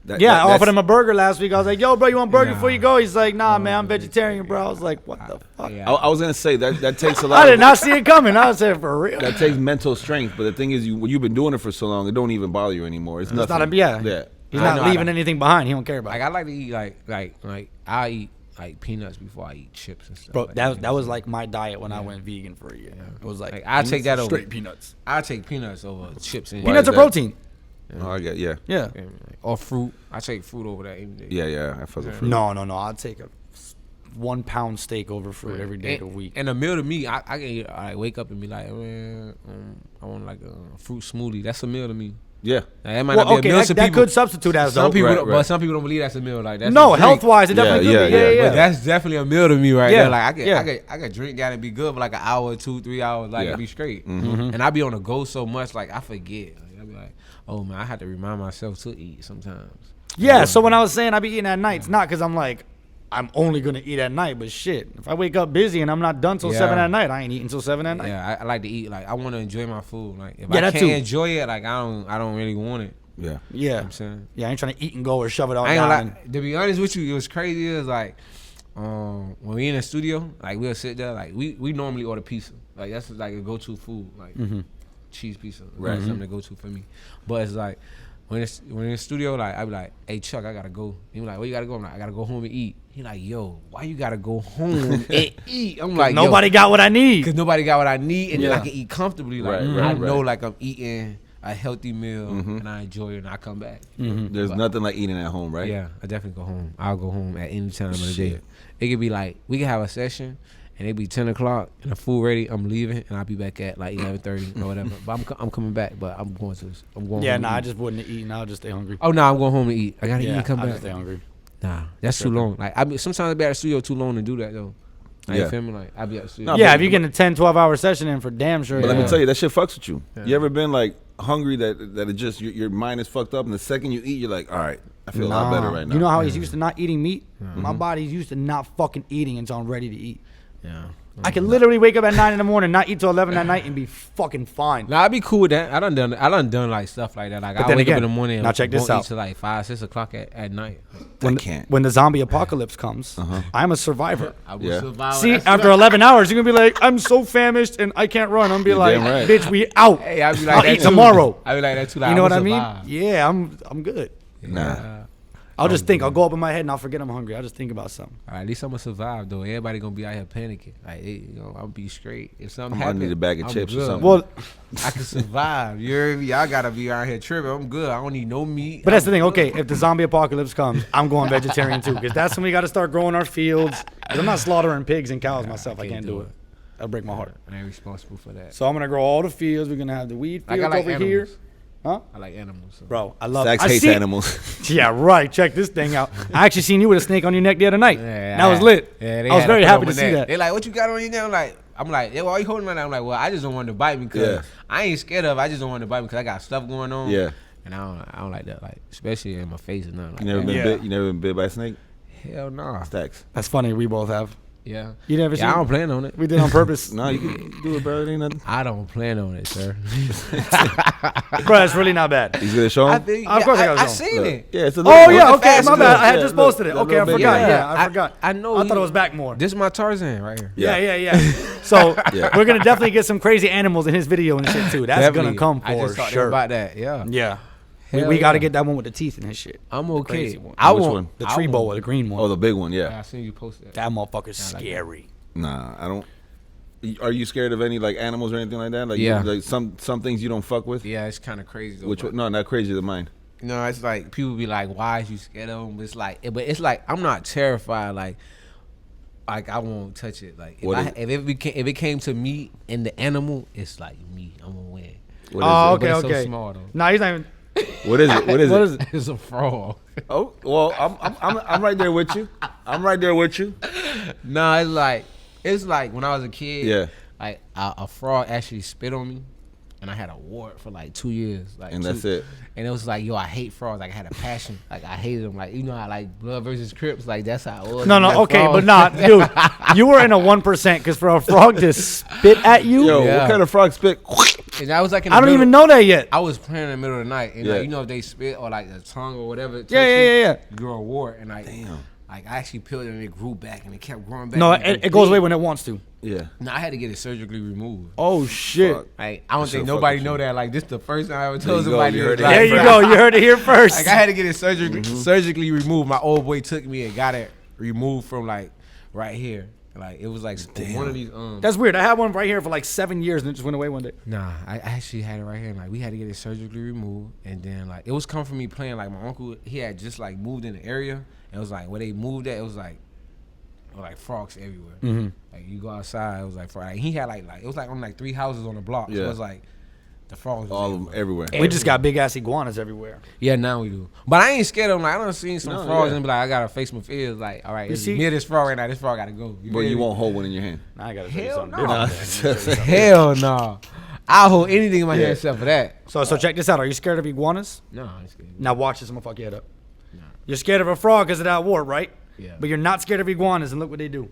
I offered him a burger last week. I was like, yo, bro, you want a burger Nah. before you go? He's like, nah, man, I'm vegetarian, bro. I was like, what the fuck? Yeah. I was gonna say that takes a lot. I did not see it coming. I said, for real. That takes mental strength, but the thing is, when you've been doing it for so long, it don't even bother you anymore. It's It's nothing. not He's I not know, I leaving don't- anything behind. He don't care about Like it. I like to eat like I eat like peanuts before I eat chips and stuff. Bro, like that was like my diet when I went vegan for a year. It was like I take that over. straight peanuts. I take peanuts over chips and Why Peanuts is are that? protein. Oh, I get yeah. Yeah. or fruit. I take fruit over that any day. Yeah. I fuck with fruit. No. I'd take a 1 pound steak over fruit every day of the week. And a meal to me, I can eat, I wake up and be like, man, I want like a fruit smoothie. That's a meal to me. Yeah. Now, that might Well, not be okay, a meal that, to that people. could substitute as Some though. people, Right, don't, right. but some people don't believe that's a meal. Like that's No, a drink. health wise, it definitely Yeah, could be. yeah. Yeah. But that's definitely a meal to me right Yeah, there. Like yeah. I could drink that and be good for like an hour, 2-3 hours, like Yeah. and be straight. And I be on the go so much, like I forget. Like, I be like, oh man, I have to remind myself to eat sometimes. Yeah, so when I was saying I be eating at night, it's not because I'm like, I'm only going to eat at night, but shit, if I wake up busy and I'm not done till Yeah. 7 at night, I ain't eating till 7 at night. Yeah, I like to eat. Like I want to enjoy my food. Like if Yeah, I that can't too. enjoy it, like I don't really want it. Yeah. You know Yeah. what I'm saying? Yeah, I ain't trying to eat and go or shove it all I ain't down. gonna lie. To be honest with you, it was crazy. Is like when we in the studio, like we'll sit there, like we normally order pizza. Like that's like a go-to food, like cheese pizza. Right, something to go to for me. But it's like when in the studio, like I be like, hey Chuck, I gotta go. He be like, where you gotta go? I'm like, I gotta go home and eat. He like, yo, why you gotta go home and eat? I'm like, Nobody got what I need. because nobody got what I need, and then Yeah. I can eat comfortably. Like Right, I right, know, right. like I'm eating a healthy meal, and I enjoy it, and I come back. There's nothing like eating at home, right? Yeah, I definitely go home. I'll go home at any time of the day. Shit. It could be like we can have a session, and it be 10 o'clock, and the food ready. I'm leaving, and I'll be back at like 11:30 or whatever. But I'm coming back. But I'm going. Yeah, home nah, to I eat. just wouldn't eat, and I'll just stay hungry. Oh no, I'm going home to eat. I gotta eat Yeah, and come I'll back. just stay hungry. Nah, that's too long. Like I mean, sometimes I be at the studio too long to do that though. Like, Yeah. You feel me? Like I be at the studio. No, Yeah, but- if you get a 10, 12-hour session in for damn sure. But let yeah. me tell you, that shit fucks with you. Yeah. You ever been like hungry that it just your mind is fucked up, and the second you eat, you're like, all right, I feel a lot better right now. You know how he's used to not eating meat? My body's used to not fucking eating until I'm ready to eat. Yeah. I can literally wake up at 9 in the morning, not eat till 11 at night, and be fucking fine. Nah, I'd be cool with that. I done like stuff like that. Like But I then wake again, up in the morning and now check this won't eat out. till like 5, 6 o'clock at night. When, can't. when the zombie apocalypse comes, I'm a survivor. I will Yeah. survive. See, That's after 11 hours, you're gonna be like, I'm so famished and I can't run. I'm gonna be You're like, damn right. bitch, we out. Hey, I be like I'll that eat too. tomorrow. I be like that too. Like, You know what I will mean? survive. Yeah, I'm good. Nah. I'll just think. I'll go up in my head and I'll forget I'm hungry. I'll just think about something. All right, at least I'm gonna survive though. Everybody gonna be out here panicking. Like, hey, I'll be straight. If something I happens, need a bag of I'm chips or good. something. Well, I can survive. You hear me? Y'all gotta be out here tripping. I'm good. I don't need no meat. but that's the thing. Okay, if the zombie apocalypse comes, I'm going vegetarian too, because that's when we got to start growing our fields. 'Cause I'm not slaughtering pigs and cows myself. I can't do it. That'll break my heart. I ain't responsible for that. So I'm gonna grow all the fields. We're gonna have the weed Like, fields I like over here. animals. Huh? I like animals. So. Bro, I love. Stacks I hates see- animals. Yeah, right. Check this thing out. I actually seen you with a snake on your neck the other night. Yeah, that was lit. Yeah, I was very happy to see that. They like, what you got on your neck? I'm like, yeah, why you holding my neck? I'm like, well, I just don't want to bite me because Yeah. I ain't scared of it. I just don't want to bite me because I got stuff going on. Yeah. And I don't like that, like especially in my face and nothing like You never that. been Yeah. bit? You never been bit by a snake? Hell no. Stacks. That's funny. We both have. Yeah. You never seen? Yeah, I don't plan on it. We did on purpose. No, you can do it, bro. It ain't nothing. I don't plan on it, sir. Bro, it's really not bad. He's gonna show him. Of course I gotta I show. seen it. Yeah, it's a Oh little yeah, one. okay, fast my bad. I had Yeah, just look, posted it. that Okay, I little forgot. baby. Yeah, I forgot. I know. I thought it was back more. This is my Tarzan right here. Yeah. So Yeah. we're gonna definitely get some crazy animals in his video and shit too. That's Definitely. gonna come I for just talked sure. about that. Yeah. Yeah, Hell we gotta yeah. get that one with the teeth and his shit. I'm okay. crazy one. I Which want one? The I tree want- boa, the green one. Oh, the big one. Yeah, Yeah. I seen you post that. That motherfucker's like that. scary. Nah, I don't. Are you scared of any like animals or anything like that? Like, Yeah. like some things you don't fuck with. Yeah, it's kind of crazy. Though, Which but- one? No, not crazy than mine. No, it's like people be like, "Why is you scared of them?" But it's like I'm not terrified. Like I won't touch it. Like What if it came to me and the animal, it's like me. I'm gonna win. What is Oh, it? okay, But it's okay. so small though. Nah, he's not even. What is it? What is What it? is it? It's a frog. Oh, well, I'm right there with you. I'm right there with you. No, it's like when I was a kid. Yeah. Like a frog actually spit on me, and I had a wart for like 2 years. Like And that's it. And it was like, yo, I hate frogs. Like I had a passion. Like I hated them. Like you know how like Blood versus Crips. Like that's how it was. No, Like, okay, but frogs. nah, dude, you were in a 1% because for a frog to spit at you, Yo, Yeah. what kind of frog spit? And I was like, in the I don't middle- even know that yet. I was playing in the middle of the night, and Yeah. like you know if they spit or like the tongue or whatever. It Yeah, touch yeah. You grow a wart, and like Damn. like I actually peeled it and it grew back and it kept growing back. No, and it goes away when it wants to. Yeah. No, I had to get it surgically removed. Oh shit! Fuck. Like I don't So think nobody fucking know true. that. Like this the first time I ever There told you go, somebody. you this heard it life. There you go. You heard it here first. Like I had to get it surgically removed. My old boy took me and got it removed from like right here. Like it was like one of these. That's weird. I had one right here for like 7 years and it just went away one day. Nah, I actually had it right here. And, like we had to get it surgically removed, and then like it was coming from me playing. Like my uncle, he had just like moved in the area. And it was like where they moved at. It was like frogs everywhere. Mm-hmm. Like you go outside, it was like frog. Like, he had like it was like on like 3 houses on the block. So Yeah. it was like the frogs. Was All of them everywhere. We just got big ass iguanas everywhere. Yeah, now we do. But I ain't scared of them. Like I done seen some No, frogs yeah. and be like, I gotta face my fears. Like, all right, You it's see- near this frog right now. This frog gotta go. But feel you me? won't hold one in your hand. Now I gotta tell you Hell something no. different. Hell no. I'll hold anything in my Yeah. hand except for that. So check this out. Are you scared of iguanas? No, I'm scared. Now watch this. I'm gonna fuck your head up. You're scared of a frog because of that wart, right? Yeah. But you're not scared of iguanas, and look what they do.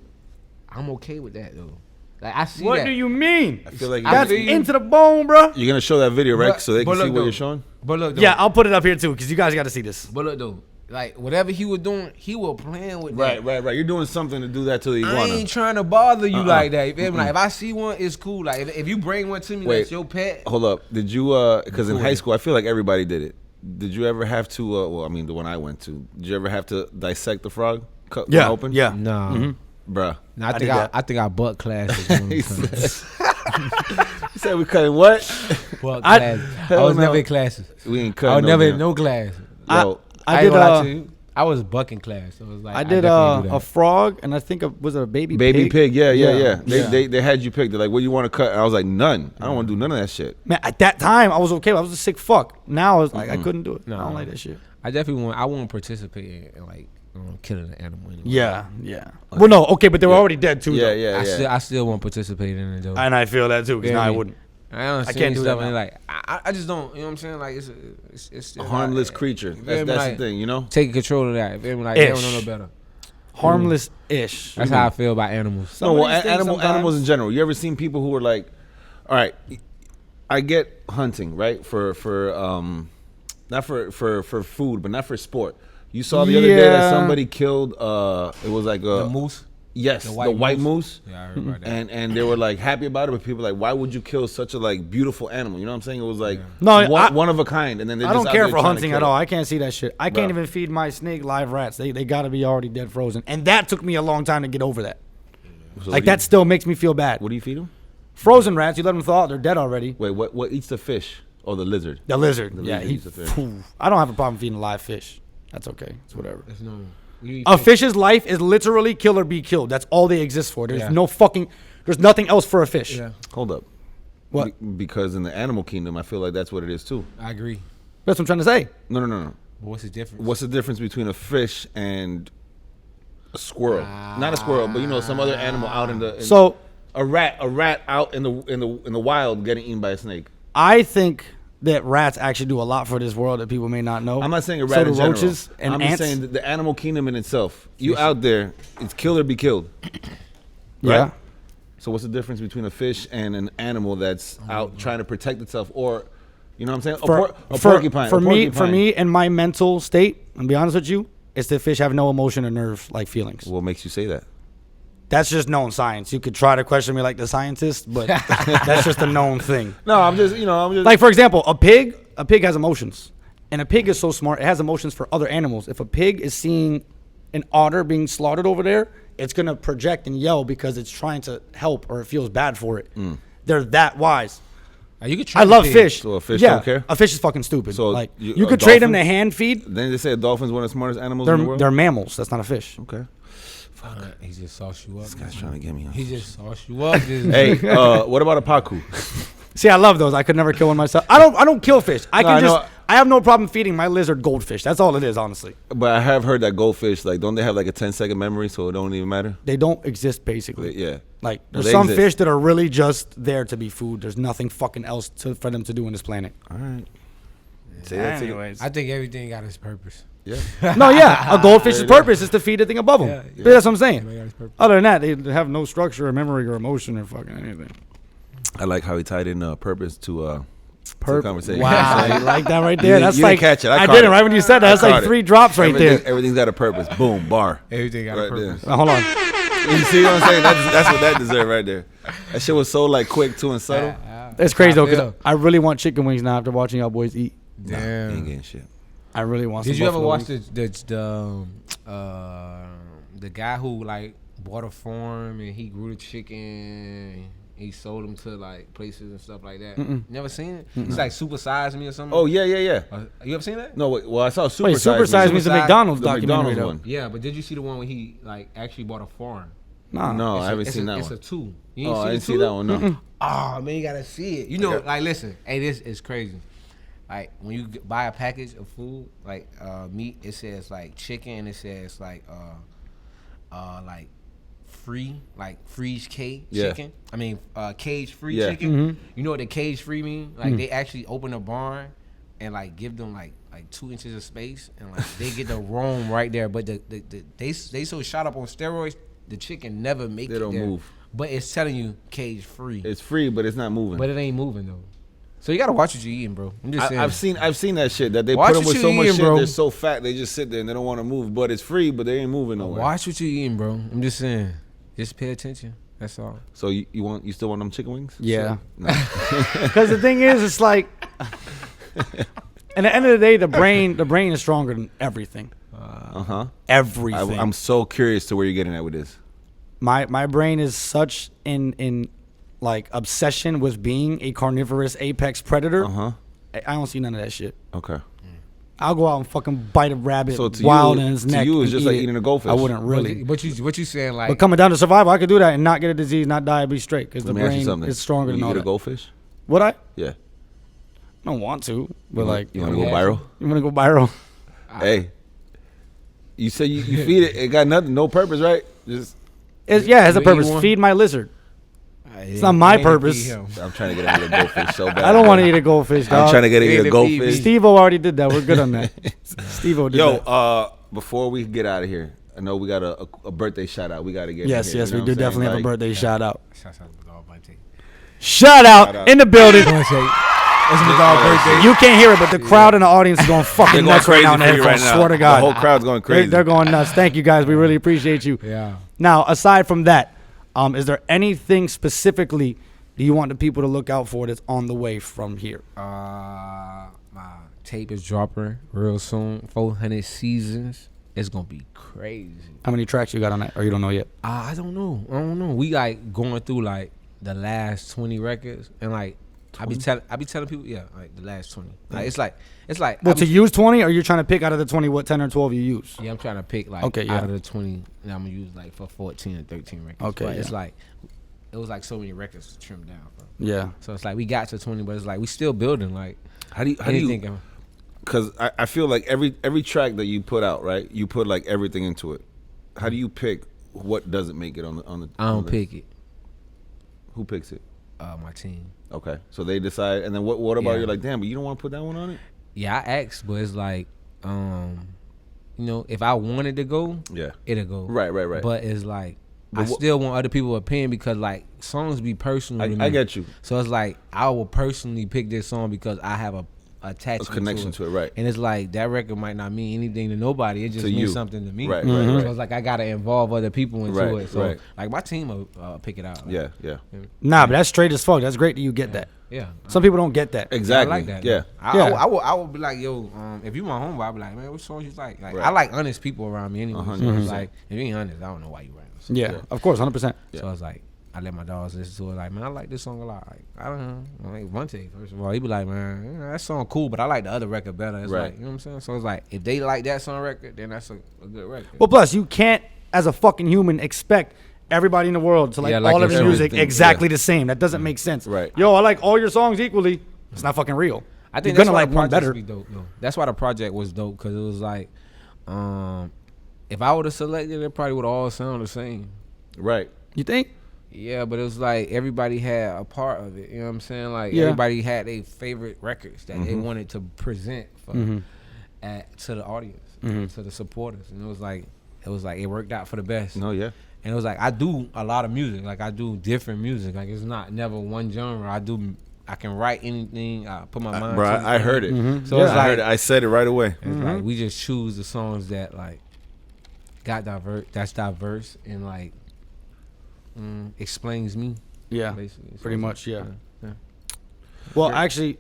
I'm okay with that though. Like I see What that. do you mean? I feel like I That's feel you. into the bone, bro. you're gonna show that video, right? But- So they but can see look, what though. you're showing. But look, though. Yeah, I'll put it up here too because you guys got to see this. But look though, like whatever he was doing, he was playing with Right. that. You're doing something to do that to the I iguana. ain't trying to bother you like that. You feel me? Like if I see one, it's cool. Like if you bring one to me, Wait. that's your pet. Hold up. Did you? Because in high school, I feel like everybody did it. Did you ever have to? Well, I mean, the one I went to. Did you ever have to dissect the frog? Cut one Yeah, open. yeah. Nah. Bruh. No, I did that. I think I butt class. Is He said we cutting what? butt I- class. I Hell was no. never in classes. We ain't I cutting. was never in damn- no class. Yo, I ain't did. gonna lie to you. I was bucking class. So it was like I did definitely do a that. frog, and I think was it a baby baby pig. Yeah. Yeah. They had you pick. They're like, what do you want to cut? And I was like, none. I don't want to do none of that shit. Man, at that time I was okay. I was a sick fuck. Now I was like I couldn't do it. No. I don't like that shit. I definitely want. I won't participate in like killing an animal. Anyway. Yeah. Well, no, okay, but they were already dead too. though. I still won't participate in it though. And I feel that too because Yeah, now I me. wouldn't. I can't do that now. Like I just don't. You know what I'm saying? Like it's A harmless creature. You feel That's me? the Like, thing, you know. taking control of that. You feel me? Like they don't know no better. Harmless-ish. That's how I feel about animals. No, well, these things animals in sometimes- general. You ever seen people who are like, all right, I get hunting, right? Not for food, but not for sport. You saw the other day that Yeah. somebody killed. It was like The moose. yes, The the white white moose? moose. Yeah, I heard about that. And they were like happy about it, but people were like, why would you kill such a like beautiful animal? You know what I'm saying? It was like No, one of a kind. And then I don't care for hunting at all. I can't see that shit. I can't Bro. even feed my snake live rats. They got to be already dead frozen. And that took me a long time to get over that. Like, that still makes me feel bad. What do you feed them? Frozen rats, you let them thaw out, they're dead already. Wait, what eats the fish? Oh, the lizard. The lizard. The Yeah, lizard eats the fish. I don't have a problem feeding live fish. That's okay. It's whatever. There's no. You eat A fish's life is literally kill or be killed. That's all they exist for. There's Yeah. there's nothing else for a fish. Yeah, Hold up. What? Because in the animal kingdom, I feel like that's what it is too. I agree. That's what I'm trying to say. No. But what's the difference? What's the difference between a fish and a squirrel? Not a squirrel, but some other animal out in the. So a rat out in the wild getting eaten by a snake. I think that rats actually do a lot for this world that people may not know. I'm not saying a So rat do in general. roaches and I'm ants. just saying that the animal kingdom in itself. You out there, it's kill or be killed. Yeah. Right? So what's the difference between a fish and an animal that's out trying to protect itself, or you know what I'm saying? A porcupine. For a me, porcupine. in my mental state, I'll be honest with you, it's that fish have no emotion or nerve like feelings. What makes you say that? That's just known science. You could try to question me like the scientist, but that's just a known thing. No, I'm just Like, for example, a pig has emotions. And a pig is so smart, it has emotions for other animals. If a pig is seeing an otter being slaughtered over there, it's going to project and yell because it's trying to help or it feels bad for it. They're that wise. You could I love pig. fish. So a fish yeah, don't care? A fish is fucking stupid. So like you- you a could trade them dolphin? to hand feed. Then they say a dolphin's one of the smartest animals in the world. They're mammals. That's not a fish. Okay. He just sauce you up. This guy's trying to get me on. He just sauce you up. Hey, what about a pacu? See, I love those. I could never kill one myself. I don't kill fish. I No, can I just know. I have no problem feeding my lizard goldfish. That's all it is, honestly. But I have heard that goldfish, like, don't they have like a 10-second memory, so it don't even matter? They don't exist basically. Yeah. Like No, there's they some exist. fish that are really just there to be food. There's nothing fucking else for them to do on this planet. All right. Say that to you. I think everything got its purpose. Yeah. No, yeah, a goldfish's purpose is to feed the thing above them. Yeah, Yeah, that's what I'm saying. Everything got its purpose. Other than that, they have no structure or memory or emotion or fucking anything. I like how he tied in purpose to the conversation. Wow, you like that right there? didn't- That's you didn't like catch it. I I caught did it it. right when you said that. That's like caught it. 3 drops right there. Everything's got a purpose. Boom, bar. Everything got a Right purpose. there. Hold on. You see what I'm saying? That's what that deserved right there. That shit was so like quick too and subtle. It's crazy though, I feel. because I really want chicken wings now after watching y'all boys eat. Nah, Damn. he ain't getting shit. I really want. Did some you ever buffalo watch wings. the guy who like bought a farm and he grew the chicken? He sold them to like places and stuff like that. Never seen it? It's like Super Size Me or something. Oh yeah. You ever seen that? No, wait, well I saw Super Wait, Super Size Me is a Super Size- McDonald's the documentary. McDonald's though. one. Yeah, but did you see the one where he like actually bought a farm? Nah. No, It's I a- haven't it's seen a, that it's one. a 2. You Oh, I ain't didn't see see the that 2? one. No. Oh man, you gotta see it. You know, Okay. like listen, hey, this is crazy. Like when you buy a package of food, like meat, it says like chicken, and it says like free, like freeze cage Yeah. chicken. I mean cage free Yeah. chicken. You know what the cage free mean? Like they actually open a barn and like give them like 2 inches of space, and like they get to roam right there. But they so shot up on steroids, the chicken never make They it don't there. move. But it's telling you cage free. It's free, but it's not moving. But it ain't moving though. So you gotta watch what you eating, bro. I'm just saying. I've seen that shit that they Watch put them what with you so much eating, shit. bro. They're so fat they just sit there and they don't want to move. But it's free, but they ain't moving nowhere. Watch what you eating, bro. I'm just saying. Just pay attention. That's all. So you still want them chicken wings? Yeah. No. Because the thing is, it's like, at the end of the day, the brain is stronger than everything. Everything. I'm so curious to where you're getting at with this. My brain is such in like obsession with being a carnivorous apex predator. I don't see none of that shit. Okay. I'll go out and fucking bite a rabbit So to wild you- in its to neck. you, it's and just eat like it. eating a goldfish. I wouldn't really. But what you saying like? But coming down to survival, I could do that and not get a disease, not die, and be straight. Because the Let me ask you brain something. is stronger Would than you all eat a that. goldfish? Would I? Yeah. I don't want to, but like, You want to go Yeah. viral? you want to go viral? Hey. You say you feed it. It got nothing, no purpose, right? Just It has a You eat purpose. one? Feed my lizard. It's not my purpose. I'm trying to get into a goldfish so bad. I don't want to eat a goldfish, dog. I'm trying to get into Eat a it, goldfish. feed Steve-O already did that. We're good on that. Steve-O did Yo, that. before we get out of here, I know we got a birthday shout out. We got to get. Yes, in here, yes, you know we do what I'm saying? definitely have a Like, birthday shout out. Shout out to Dog Birthday. Shout out in the building. It's my dog birthday. You can't hear it, but the crowd in the audience is going fucking They're going nuts right crazy now. In the for you right headphones. now. Swear to God, The whole crowd's going crazy. They're going nuts. Thank you guys. We really appreciate you. Yeah. Now, aside from that, is there anything specifically do you want the people to look out for that's on the way from here? My tape is dropping real soon. 400 seasons. It's gonna be crazy. How many tracks you got on that, or you don't know yet? I don't know. We like going through like the last 20 records, and like I be telling people, yeah, like the last 20. Like it's like. Well, to use 20, or you're trying to pick out of the 20 what 10 or 12 you use? Yeah, I'm trying to pick like Okay, yeah. out of the 20 that I'm gonna use like for 14 or 13 records. Okay, but yeah. it's like it was like so many records to trim down, bro. Yeah. So it's like we got to 20, but it's like we still building. Like How do you? Because I feel like every track that you put out, right? You put like everything into it. How do you pick what doesn't make it on the? I don't pick it. Who picks it? My team. Okay, so they decide, and then what about Yeah. you're like, damn, but you don't want to put that one on it? Yeah, I asked, but it's like, if I wanted to go, Yeah, it'll go. Right. But it's like But I still want other people's opinion because like songs be personal to me. I get you. So it's like I will personally pick this song because I have a attachment, A connection to it, right? And it's like that record might not mean anything to nobody. It just To you. means something to me. Right, So it's like I gotta involve other people into Right, it. So right. like my team will pick it out. Like, Yeah. Nah, but that's straight as fuck. That's great that you get that. Yeah. Some people don't get that. Exactly. I like that. Yeah. I will be like, yo, if you my homeboy, I'll be like, man, what songs you like? Like Right. I like honest people around me anyway. So 100%. it's like, if you ain't honest, I don't know why you writing. So, Yeah, of course, 100%. so it's like, I let my dogs listen to it. Like, man, I like this song a lot. Like, I don't know. Like, Vontae, first of all, he be like, man, that song cool, but I like the other record better. It's Right. like, you know what I'm saying? So it's like, if they like that song record, then that's a good record. Well, plus, you can't, as a fucking human, expect everybody in the world to like Yeah, like all of your yourself. music Everything, exactly the same. That doesn't make sense. Right. Yo, I like all your songs equally. It's not fucking real. I think You're that's gonna why like the one projects better. be dope, though. That's why the project was dope, because it was like, if I would have selected it, probably would all sound the same. Right. You think? Yeah, but it was like everybody had a part of it. You know what I'm saying? Like Yeah. everybody had their favorite records that they wanted to present for to the audience, to the supporters, and it was like it worked out for the best. No, yeah. And it was like I do a lot of music. Like I do different music. Like it's not never one genre. I can write anything. I put my mind. Bro, to I heard it. So Yeah, it's I like heard it. I said it right away. it's like we just choose the songs that like got diverse and like explains me. Yeah. Basically. So Pretty it's much, like, yeah. yeah. Well, actually,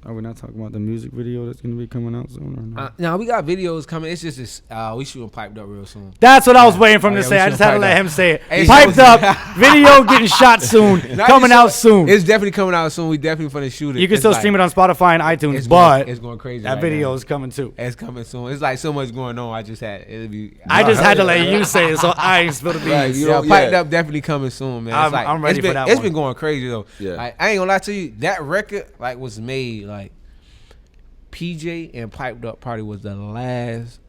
are we not talking about the music video that's going to be coming out soon or not? Now we got videos coming. It's just this. We shooting Piped Up real soon. That's what I was waiting for him Oh, to yeah, say. we I should just had to pipe let up. him say it. Hey, Piped so- up, video getting shot soon, Not coming just- out soon. It's definitely coming out soon. We definitely finna shoot it. You can It's still like- stream it on Spotify and iTunes, it's but it's going crazy. that right video now. is coming too. It's coming soon. It's like so much going on. I just had to let you say it, so I ain't spilled the beans. Right, you Yeah, know, Piped yeah. Up definitely coming soon, man. I'm- It's like, I'm ready it's been, for that It's one. been going crazy though. Yeah. Like, I ain't gonna lie to you. That record like was made like PJ and Piped Up probably was the last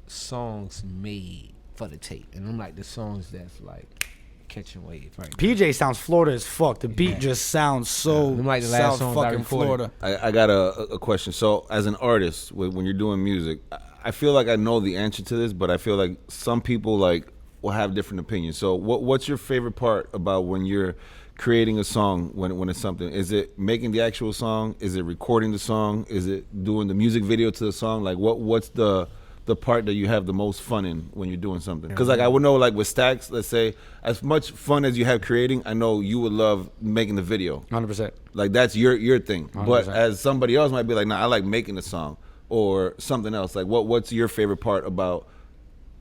songs made for the tape, and I'm like the songs that's like catching wave right now. PJ sounds Florida as fuck. The beat Yeah. just sounds so Them like the last South songs I fucking recorded. Florida. I got a question. So, as an artist, when you're doing music, I feel like I know the answer to this, but I feel like some people like will have different opinions. So, what's your favorite part about when you're creating a song? When it's something, is it making the actual song? Is it recording the song? Is it doing the music video to the song? Like, what's the part that you have the most fun in when you're doing something? Because like I would know, like with Stacks, let's say, as much fun as you have creating, I know you would love making the video. 100%. Like that's your thing. 100%. But as somebody else might be like, nah, I like making the song or something else. Like what's your favorite part about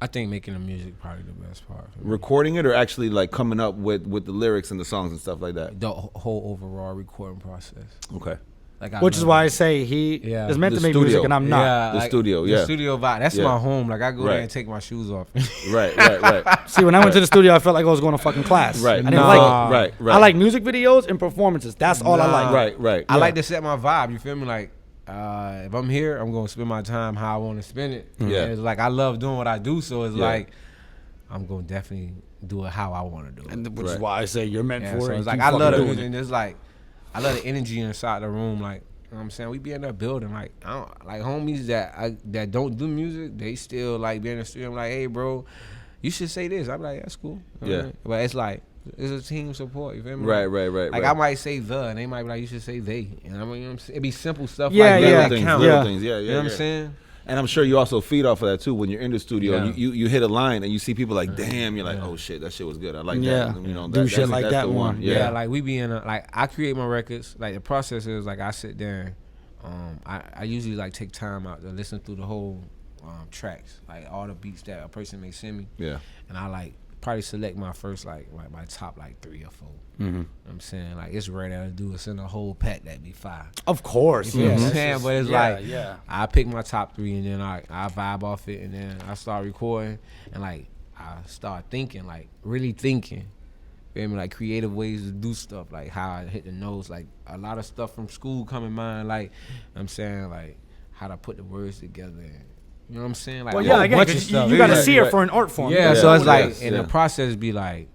I think making the music probably the best part for me. recording it, or actually like coming up with the lyrics and the songs and stuff like that? The whole overall recording process. Okay. Like I Which is love why it. I say he Yeah. is meant The to make studio. music and I'm not. Yeah, The studio, yeah. The studio vibe. That's Yeah. my home. Like I go Right. there and take my shoes off. Right. See, when I went to the studio, I felt like I was going to fucking class. Right. I didn't Nah. like it. Right. I like music videos and performances. That's all I Nah. like. Right. I like to set my vibe. You feel me? Like if I'm here, I'm gonna spend my time how I want to spend it. Yeah. And it's like I love doing what I do, so it's Yeah. like I'm gonna definitely do it how I want to do it. And which is Right. why I say you're meant Yeah, for so it. it's and like keep I love fucking the doing music. it. And it's like I love the energy inside the room. Like You know what I'm saying? We be in that building, like, I don't, like homies that don't do music, they still like be in the studio. I'm like, hey, bro, you should say this. I'm like, that's cool. Yeah. But it's like, it's a team support. You feel me? Right. Like I might say and they might be like, you should say they. And I mean, you know what I'm saying? It be simple stuff Yeah, like yeah. that. Little Count. things. Yeah. You know what I'm saying? And I'm sure you also feed off of that too when you're in the studio. Yeah. And you hit a line and you see people like, damn, you're like, oh shit, that shit was good. I like Yeah. that. You know, Do shit like that's that the one. Yeah, like we be in a, like I create my records. Like the process is like I sit there. I usually like take time out to listen through the whole tracks, like all the beats that a person may send me. Yeah. And I like probably select my first like my top like 3 or 4. Mm-hmm. You know what I'm saying, like it's rare that I do it in a whole pack that be 5. Of course. You know what I'm That's saying? just- But it's yeah. I pick my top 3 and then I vibe off it and then I start recording and like I start thinking, like really thinking. Feel me? Like creative ways to do stuff, like how I hit the notes, like a lot of stuff from school come in mind, like I'm saying, like how to put the words together. You know what I'm saying? Like Well, a yeah, whole again, bunch of 'cause stuff. you got to Right, see it right. for an art form. Yeah, You so gotta it's know what it like, is. and the process be like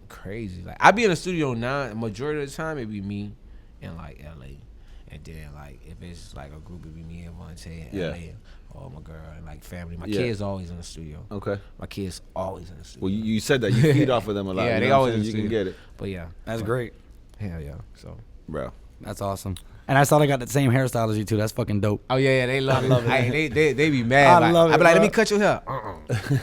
crazy. Like I be in the studio now, majority of the time it be me in like LA, and then like if it's like a group, it be me and Vontae in Yeah. LA, or my girl and like family. My Yeah. kids always in the studio. Okay. My kids always in the studio. Well, you said that you feed off of them a lot. Yeah, you they know what I'm always saying? in You the can studio. get it, But yeah, That's great. hell yeah. So bro. That's awesome. And I saw they got the same hairstyle as you too. That's fucking dope. oh yeah, they love it. They be mad. I like, love it, I be like, let bro. me cut your hair.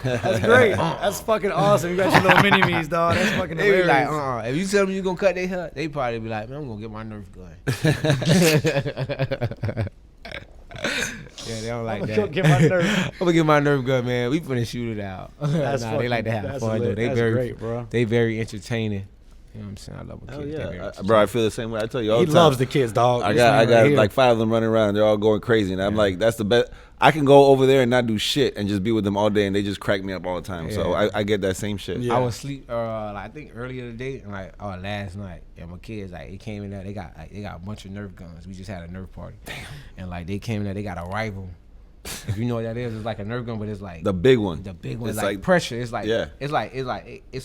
That's great. That's fucking awesome. You got your little mini me's, dog. That's fucking They be hilarious. like, if you tell them you gonna cut their hair, they probably be like, man, I'm gonna get my nerve going. Yeah, they don't like I'm that. gonna get my nerve. I'm gonna get my nerve good, man. We finna shoot it out. That's nah, they like to have that's fun though. lit. They That's very great, bro. They very entertaining. You know what I'm saying? I love my Hell kids. They very yeah, entertaining. bro. I feel the same way. I tell you all He the time. loves the kids, dog. I This got man right here. like 5 of them running around. They're all going crazy, and I'm like, that's the best. I can go over there and not do shit and just be with them all day, and they just crack me up all the time. So Yeah. I get that same shit. Yeah. I was asleep, like, I think earlier today, and like last night, and my kids like they came in there. They got a bunch of Nerf guns. We just had a Nerf party. Damn. And like they came in there, they got a rifle. If you know what that is, it's like a Nerf gun, but it's like The big one. The big one is It's like, like- pressure. It's like Yeah. it's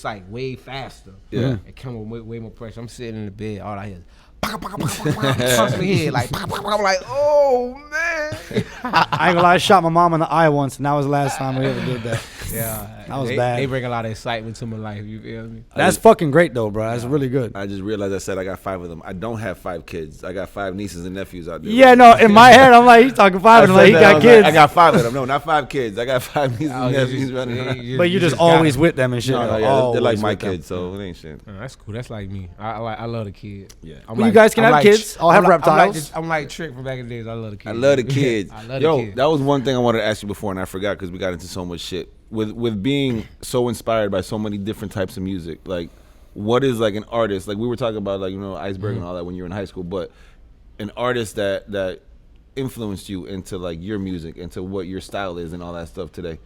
like way faster. Yeah. It come with way more pressure. I'm sitting in the bed, all I hear is punch my head like I'm like, oh man. I ain't gonna lie, I shot my mom in the eye once, and that was the last time we ever did that. Yeah, That was they, bad. They bring a lot of excitement to my life. You feel me? That's fucking great though, bro. That's really good. I just realized I said I got 5 of them. I don't have 5 kids. I got 5 nieces and nephews out there. Yeah, no, in my head, I'm like, he's talking 5, and I like, he said that, I got was kids. I got 5 of them. No, not 5 kids. I got 5 nieces Oh, and you nephews just- running yeah, around. But you just got always it. with them and shit. No, though. yeah, they're like Always my with them. kids, so it ain't shit. Oh, that's cool. That's like me. I love the kid. Yeah. I'm Well, you guys can I'm have kids. I'll have reptiles. I'm like Trick from back in the days. I love the kids. I love the kids. I love Yo, the kids. that was one thing I wanted to ask you before, and I forgot because we got into so much shit. With being so inspired by so many different types of music, like, what is like an artist? Like we were talking about, like, you know, Iceberg and all that when you were in high school, but an artist that influenced you into like your music, into what your style is, and all that stuff today.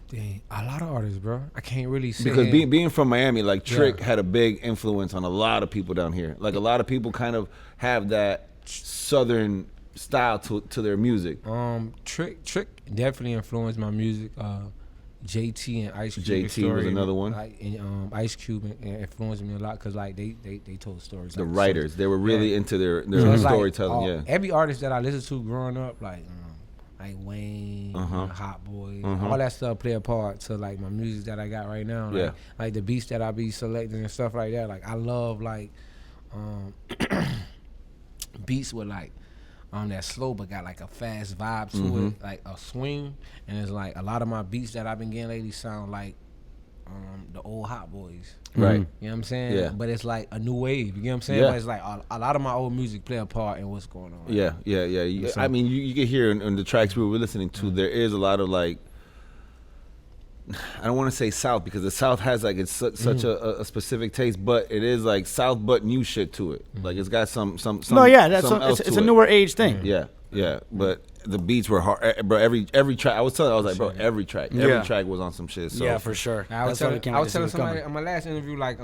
Dang, a lot of artists, bro. I can't really say Because being from Miami, like Trick had a big influence on a lot of people down here. Like a lot of people kind of have that southern style to their music. Trick definitely influenced my music. JT and Ice Cube. JT was story, another one. Like, and, Ice Cube influenced me a lot because like they told stories. The like, writers, they were really into their So it's like, storytelling. every artist that I listened to growing up, like Wayne, Uh-huh. Hot Boys, Uh-huh. all that stuff play a part to like my music that I got right now. Like, Yeah. like the beats that I be selecting and stuff like that. Like I love like beats with like that slow but got like a fast vibe to it, like a swing. And it's like a lot of my beats that I've been getting lately sound like the old Hot Boys. Right. You know what I'm saying? Yeah. But it's like a new wave. You get what I'm saying? Yeah. But it's like a lot of my old music play a part in what's going on. Yeah. I mean, you can hear in the tracks we were listening to, there is a lot of like, I don't want to say South because the South has like it's such a specific taste, but it is like South but new shit to it. Like it's got some. No, yeah, that's something else it's to a it. newer age thing. Yeah. But the beats were hard, bro. Every track, I was like, bro, every track was on some shit. So Yeah, for sure. I was That's why we telling, can't I wait was to see telling what's somebody coming. on my last interview, like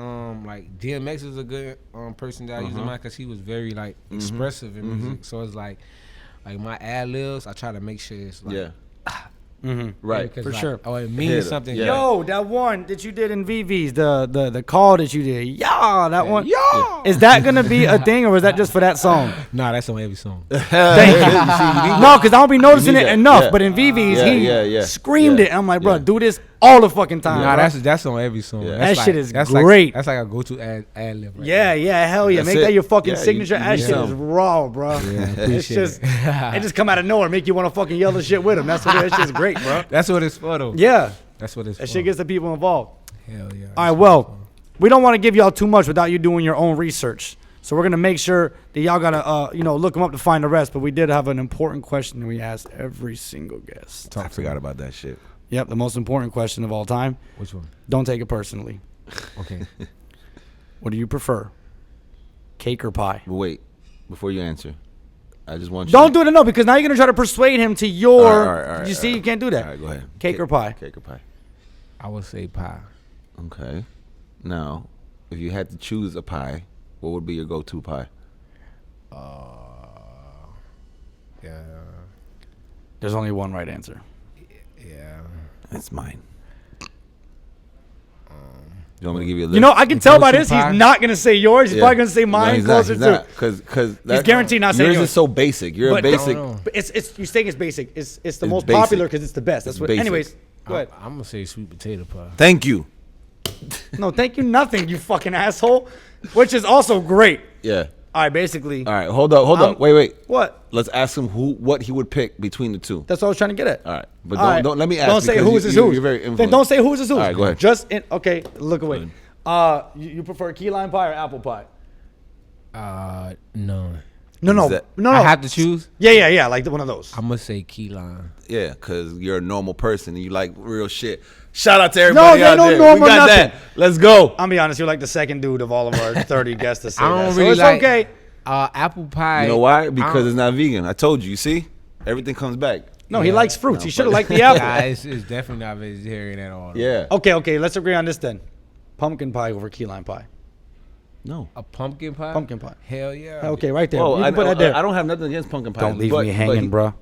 DMX is a good person that I use in mind because he was very like expressive in music. So it's like my ad libs, I try to make sure it's like Right. Because, For sure. Oh, it Hit means it. something. Yeah. Yo, that one that you did in VV's, the call that you did. Yeah, that one. Yeah. Is that gonna be a thing, or is that just for that song? Nah, that's on every song. Thank you. No, because I don't be noticing need it that. enough. Yeah. But in VV's, Yeah, he yeah. screamed Yeah. it. I'm like, bro, Yeah. do this all the fucking time. Nah, bro. that's on every song. Yeah. That's That shit is that's great. That's like a go-to ad lib. Right Yeah, yeah, hell yeah. That's Make that it. your fucking Yeah, signature. you That need shit is some. raw, bro. Yeah, It's appreciate just, it. it just come out of nowhere, make you want to fucking yell the shit with him. That's what that shit's great, bro. That's what it's for, though. Yeah, That's what it's that for. shit gets the people involved. Hell yeah. All right, well, we don't want to give y'all too much without you doing your own research. So we're gonna make sure that y'all gotta, look them up to find the rest. But we did have an important question that we asked every single guest. I forgot about that shit. Yep, the most important question of all time. Which one? Don't take it personally. Okay. What do you prefer, cake or pie? But wait, before you answer, I just want you. Don't do it, no, because now you're gonna try to persuade him to your. All right, you see, you can't do that. All right, go ahead. Cake or pie? Cake or pie. I would say pie. Okay. Now, if you had to choose a pie, what would be your go-to pie? Yeah. There's only one right answer. Yeah. That's mine. You want me to give you a list? You know, I can tell by go-to this pie? he's not gonna say yours. He's Yeah. probably gonna say mine he's closer not, to. Because He's guaranteed not saying yours yours. is so basic. You're But- a basic. No. But it's you're saying it's basic. It's the It's most basic. popular because it's the best. That's It's what. basic. Anyways, go ahead. I'm gonna say sweet potato pie. Thank you. No, thank you, nothing, you fucking asshole. Which is also great. Yeah. All right, basically. All right. Hold up. Wait. What? Let's ask him what he would pick between the two. That's what I was trying to get at. All right. But All right. don't let me ask. Don't say because who's is you- who's. You're very Then influenced. don't say who's is who's. All right, go ahead. Just okay. Look away. You prefer key lime pie or apple pie? No. No. Is that- No. I have to choose. Yeah. Like one of those. I'm gonna say key lime. Yeah, because you're a normal person and you like real shit. Shout out to everybody they out don't there. normal We got nothing. that. Let's go. I'll be honest. You're like the second dude of all of our 30 guests to say I that. don't So really it's like okay. Apple pie. You know why? I Because don't- it's not vegan. I told you. You see? Everything comes back. No, he Yeah. likes fruits. No, He should have but- liked the apple. Nah, it's definitely not vegetarian at all. Yeah. Okay. Let's agree on this then. Pumpkin pie over key lime pie. No. A pumpkin pie. Pumpkin pie. Hell yeah. Okay, right there. Whoa, you I, can put that there. I don't have nothing against pumpkin pie. Don't leave me hanging, bro.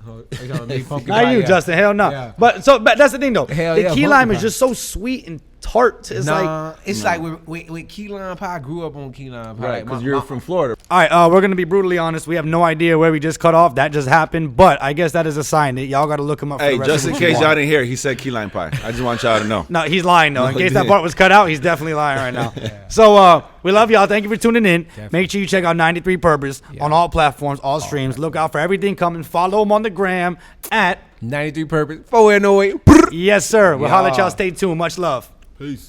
Pumpkin Not pie, you, yeah. Justin. Hell no. Yeah. But that's the thing though. Hell the yeah, key pumpkin lime is pie. just so sweet and tart. It's like. Like with key lime pie. I grew up on key lime pie. Right, Like, because my- you're my- from Florida. All right, we're gonna be brutally honest. We have no idea where we just cut off. That just happened, but I guess that is a sign that y'all got to look him up. For Hey, the rest just of in what you case want. y'all didn't hear, he said key lime pie. I just want y'all to know. No, he's lying though. In No, case he that did. part was cut out, he's definitely lying right now. So we love y'all. Thank you for tuning in. Make sure you check out 93Purpose on all platforms, all streams. Look out for everything coming. Follow him on the gram at 93 Purpose. 408. yes sir. We'll holler at y'all. Yeah. Stay tuned. Much love. Peace.